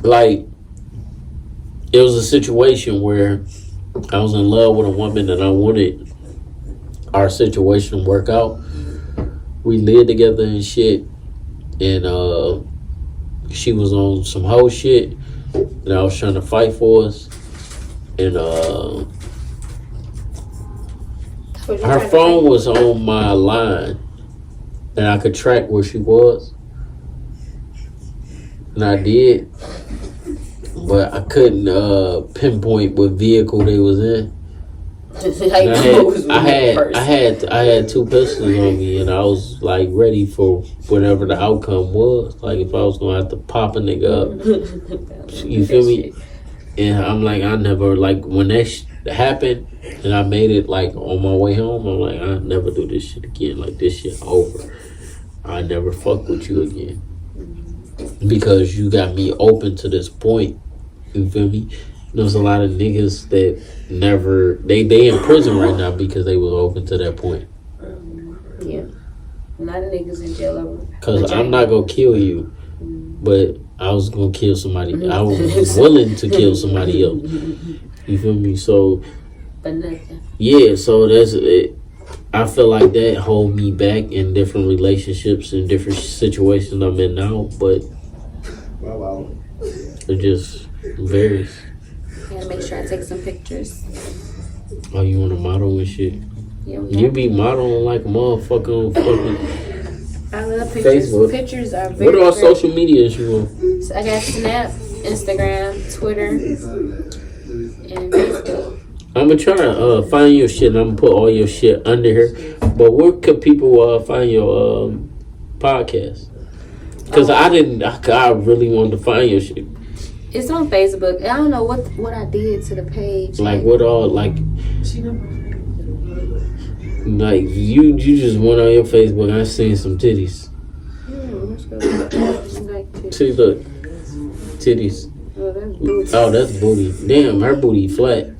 like, it was a situation where I was in love with a woman and I wanted our situation to work out. We lived together and shit, and she was on some whole shit, and I was trying to fight for us, and her phone was on my line, and I could track where she was, and I did, but I couldn't pinpoint what vehicle they was in. I had two pistols on me, and I was like ready for whatever the outcome was. Like if I was gonna have to pop a nigga up, you feel me? And I'm like, I never like when that happened, and I made it like on my way home. I'm like, I never do this shit again. Like this shit over. I never fuck with you again because you got me open to this point. You feel me? There's a lot of niggas that never they in prison right now because they was open to that point. Yeah, a lot of niggas in jail. Cause I'm not gonna kill you, but I was gonna kill somebody. I was willing to kill somebody else. You feel me? So, but nothing. Yeah, so that's it. I feel like that hold me back in different relationships and different situations I'm in now, but it just varies. Gotta make sure I take some pictures. Oh, you want to model and shit? Yeah, you be modeling like a motherfucker on fucking I love pictures. Facebook. Pictures are very What are all social medias you on? So I got Snap, Instagram, Twitter, and Facebook. I'm gonna try to find your shit and I'm gonna put all your shit under here. But where could people find your podcast? Because I really wanted to find your shit. It's on Facebook. I don't know what I did to the page. Like what all like you just went on your Facebook and I seen some titties. See, look, titties. Oh, that's booty. Damn, her booty flat.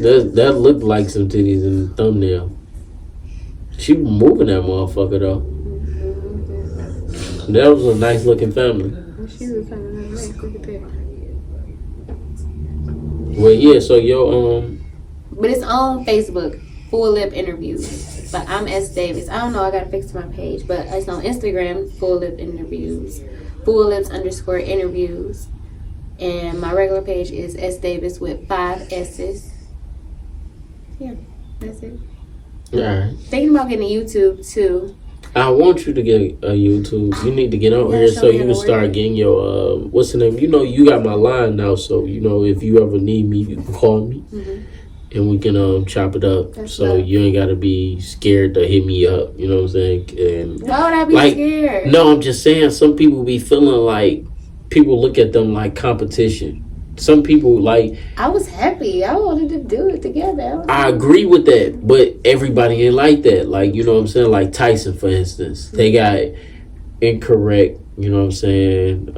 That looked like some titties in the thumbnail. She moving that motherfucker though. That was a nice looking family. Well, yeah. So but it's on Facebook. Full Lip Interviews. But I'm S Davis. I don't know. I gotta fix my page, but it's on Instagram. Full Lip Interviews. Full Lips _ interviews. And my regular page is S Davis with 5 S's. Yeah, that's it. Alright. Thinking about getting a YouTube too. I want you to get a YouTube. You need to get on here so you can start getting your what's the name? You know, you got my line now, so you know if you ever need me, you can call me, and we can chop it up. That's so dope. You ain't gotta be scared to hit me up. You know what I'm saying? And why would I be scared? No, I'm just saying some people be feeling like people look at them like competition. Some people like. I was happy. I wanted to do it together. I agree with that, but everybody ain't like that. Like, you know what I'm saying? Like Tyson, for instance, they got incorrect. You know what I'm saying?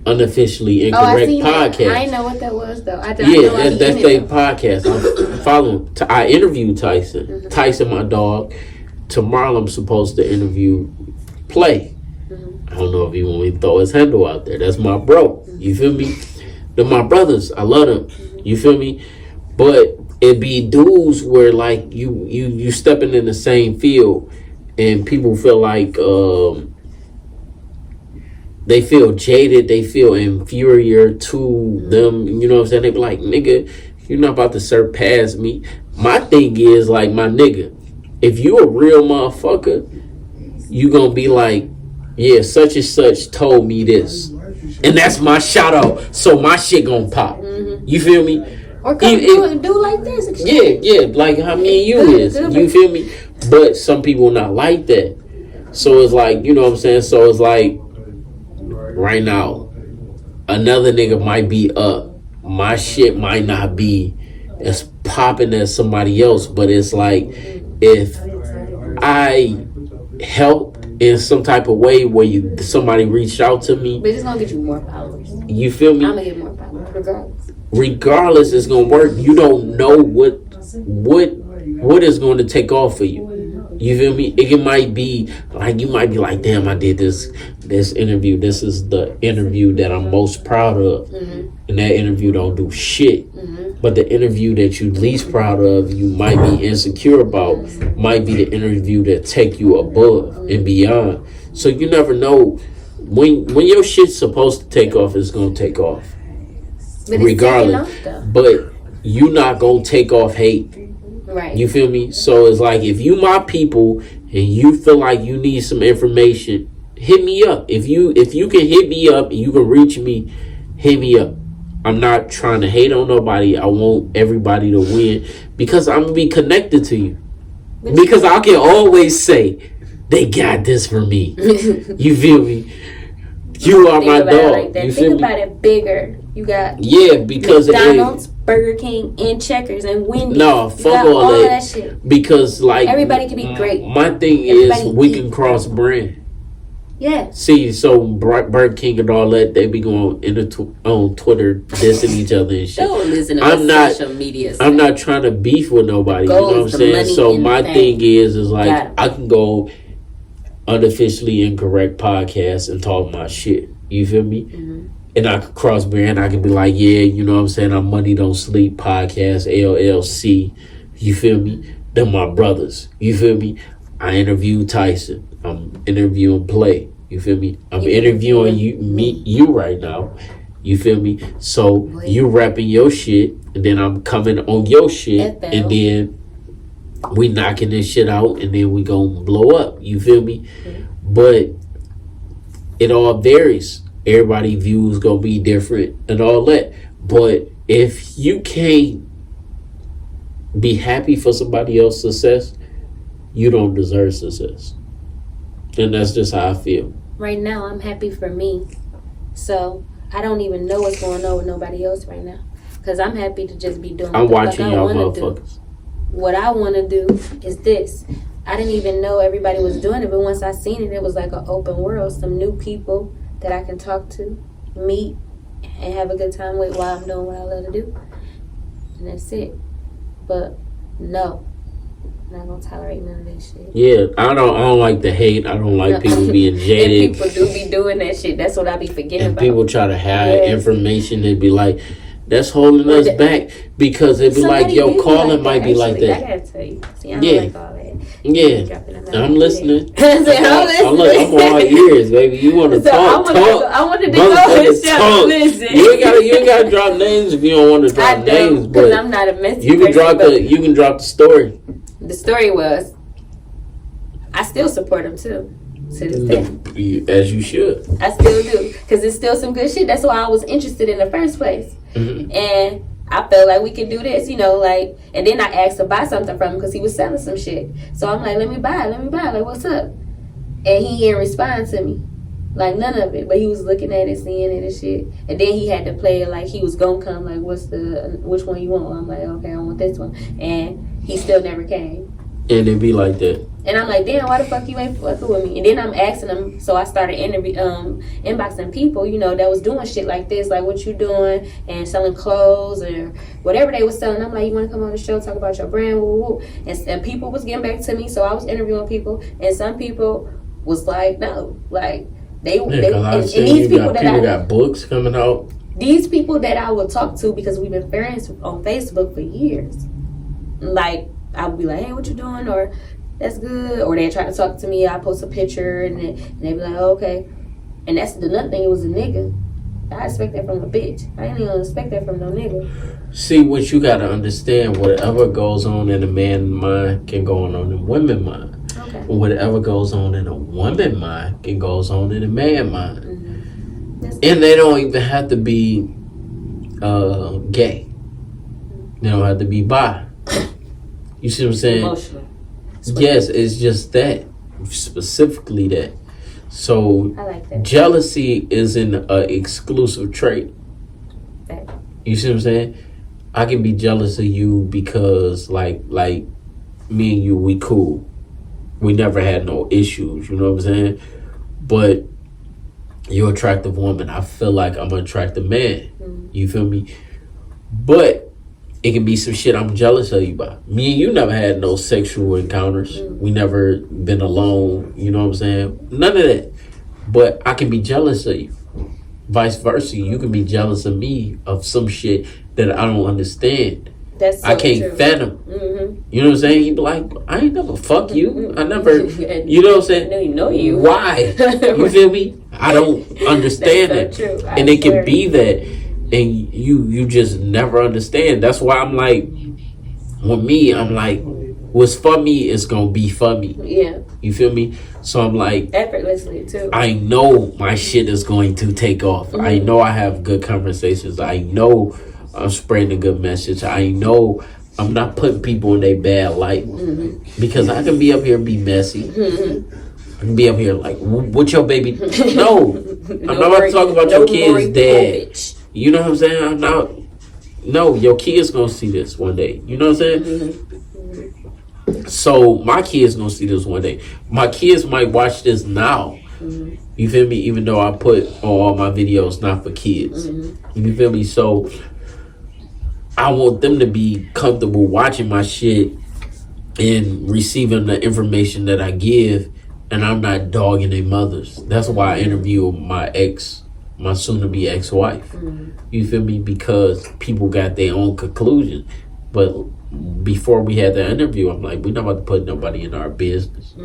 Unofficially incorrect podcast. That. I didn't know what that was though. That's their podcast. I'm following. I interviewed Tyson. Tyson, my dog. Tomorrow I'm supposed to interview Play. I don't know if he want me to throw his handle out there. That's my bro. You feel me? They're my brothers. I love them. You feel me? But it be dudes where like you stepping in the same field and people feel like they feel jaded, they feel inferior to them. You know what I'm saying? They be like, nigga, you're not about to surpass me. My thing is like, my nigga, if you a real motherfucker, you gonna be like, yeah, such and such told me this. And that's my shout out. So my shit gonna pop. You feel me? Or come do like this. Yeah, like how me and you is. You feel me? But some people not like that. So it's like, you know what I'm saying? So it's like, right now, another nigga might be up. My shit might not be as popping as somebody else. But it's like, if I help in some type of way where somebody reached out to me, but it's gonna get you more followers. You feel me? I'm gonna get more followers regardless. Regardless, it's gonna work. You don't know what is going to take off for you. You feel me? It might be like, you might be like, damn, I did this interview. This is the interview that I'm most proud of. And that interview don't do shit. But the interview that you least proud of, you might be insecure about, might be the interview that take you above and beyond. So you never know when your shit's supposed to take off, it's gonna take off. But regardless. But you not gonna take off hate. Right. You feel me? So it's like, if you my people and you feel like you need some information, hit me up. If you can hit me up and you can reach me, hit me up. I'm not trying to hate on nobody. I want everybody to win because I'm gonna be connected to you. Because I can always say, they got this for me. You feel me? You are my dog. Like, you think about it bigger. You got because McDonald's, Burger King, and Checkers, and Wendy's. No, fuck all that shit. Because like, everybody can be great. My thing is, we can cross brand. Yeah. See, so Burger King and all that, they be going on Twitter dissing each other and shit. Don't listen to social media stuff. I'm not trying to beef with nobody. You know what I'm saying? So my thing is like, I can go Unofficially Incorrect podcast and talk my shit. You feel me? And I could cross brand. I could be like, yeah, you know what I'm saying? I'm Money Don't Sleep podcast, LLC. You feel me? They're my brothers. You feel me? I interview Tyson. I'm interviewing Play. You feel me? I'm interviewing you right now. You feel me? So you rapping your shit, and then I'm coming on your shit, and then we knocking this shit out, and then we gonna blow up. You feel me? But it all varies. Everybody views gonna be different and all that. But if you can't be happy for somebody else's success, you don't deserve success. And that's just how I feel. Right now, I'm happy for me. So I don't even know what's going on with nobody else right now. Because I'm happy to just be doing I'm watching y'all motherfuckers. What I want to do is this. I didn't even know everybody was doing it, but once I seen it, it was like an open world. Some new people that I can talk to, meet, and have a good time with while I'm doing what I love to do. And that's it. But no, I'm not gonna tolerate none of that shit. Yeah, I don't like the hate. I don't like people being jaded. And people do be doing that shit. That's what I be forgetting and about. People try to hide information. They'd be like, that's holding us back, because it'd be like, yo, calling might be like that. I gotta tell you. See, I don't like all that. Yeah, I'm listening. I'm I'm all ears, baby. You want to talk? I wanted to go and show. Listen, you ain't gotta drop names if you don't want to drop names. But I'm not a messy you can drop the story. The story was, I still support him too. To this day. As you should. I still do, because it's still some good shit. That's why I was interested in the first place. And I felt like we could do this, you know, like, and then I asked to buy something from him because he was selling some shit. So I'm like, let me buy, like, what's up? And he didn't respond to me, like, none of it. But he was looking at it, seeing it and shit. And then he had to play it like he was gonna come, like, which one you want? I'm like, okay, I want this one. And he still never came. And it be like that. And I'm like, damn, why the fuck you ain't fucking with me? And then I'm asking them, so I started inboxing people, you know, that was doing shit like this, like what you doing, and selling clothes or whatever they was selling. I'm like, you want to come on the show, talk about your brand, woo, woo. And people was getting back to me, so I was interviewing people, and some people was like, no, like and these people got books coming out. These people that I would talk to, because we've been friends on Facebook for years, like I would be like, hey, what you doing, or that's good, or they try to talk to me. I post a picture and they be like, oh, okay. And that's the another thing. It was a nigga. I expect that from a bitch. I didn't even expect that from no nigga. See, what you gotta understand, whatever goes on in a man's mind can go on in a woman's mind. Okay. Whatever goes on in a woman's mind can goes on in a man's mind. And they don't even have to be gay. They don't have to be bi. You see what I'm saying? Emotional. Yes, it's just that. Specifically that. So I like that. Jealousy isn't an exclusive trait. That. You see what I'm saying? I can be jealous of you because like me and you, we cool. We never had no issues, you know what I'm saying? But you're an attractive woman. I feel like I'm an attractive man. You feel me? But it can be some shit I'm jealous of you about. Me and you never had no sexual encounters. We never been alone. You know what I'm saying? None of that. But I can be jealous of you. Vice versa, you can be jealous of me of some shit that I don't understand. That's so I can't true. fathom. Mm-hmm. You know what I'm saying? He be like, I ain't never fuck you. I never, you know what I'm saying? I know you. Why? You feel me? I don't understand That's so it. true. And it can be that, and you just never understand. That's why I'm like, with me, I'm like, what's for me is gonna be for me. Yeah, You feel me? So I'm like, effortlessly too. I know my shit is going to take off. I know I have good conversations. I know I'm spreading a good message. I know I'm not putting people in their bad light, because I can be up here and be messy. I can be up here like, what your baby? No, I'm not about to talk about your kid's dad. You know what I'm saying? I'm not. No, your kid's gonna see this one day. You know what I'm saying? So my kids gonna see this one day. My kids might watch this now. You feel me? Even though I put on all my videos not for kids. You feel me? So I want them to be comfortable watching my shit and receiving the information that I give, and I'm not dogging their mothers. That's why I interview my soon-to-be ex-wife. You feel me? Because people got their own conclusion. But before we had the interview, I'm like, we're not about to put nobody in our business.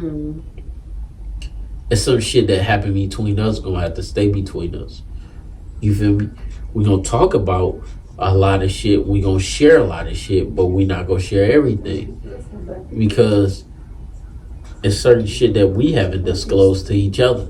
It's some shit that happened between us gonna have to stay between us. You feel me? We're gonna talk about a lot of shit. We're gonna share a lot of shit, but we're not gonna share everything. Because it's certain shit that we haven't disclosed to each other.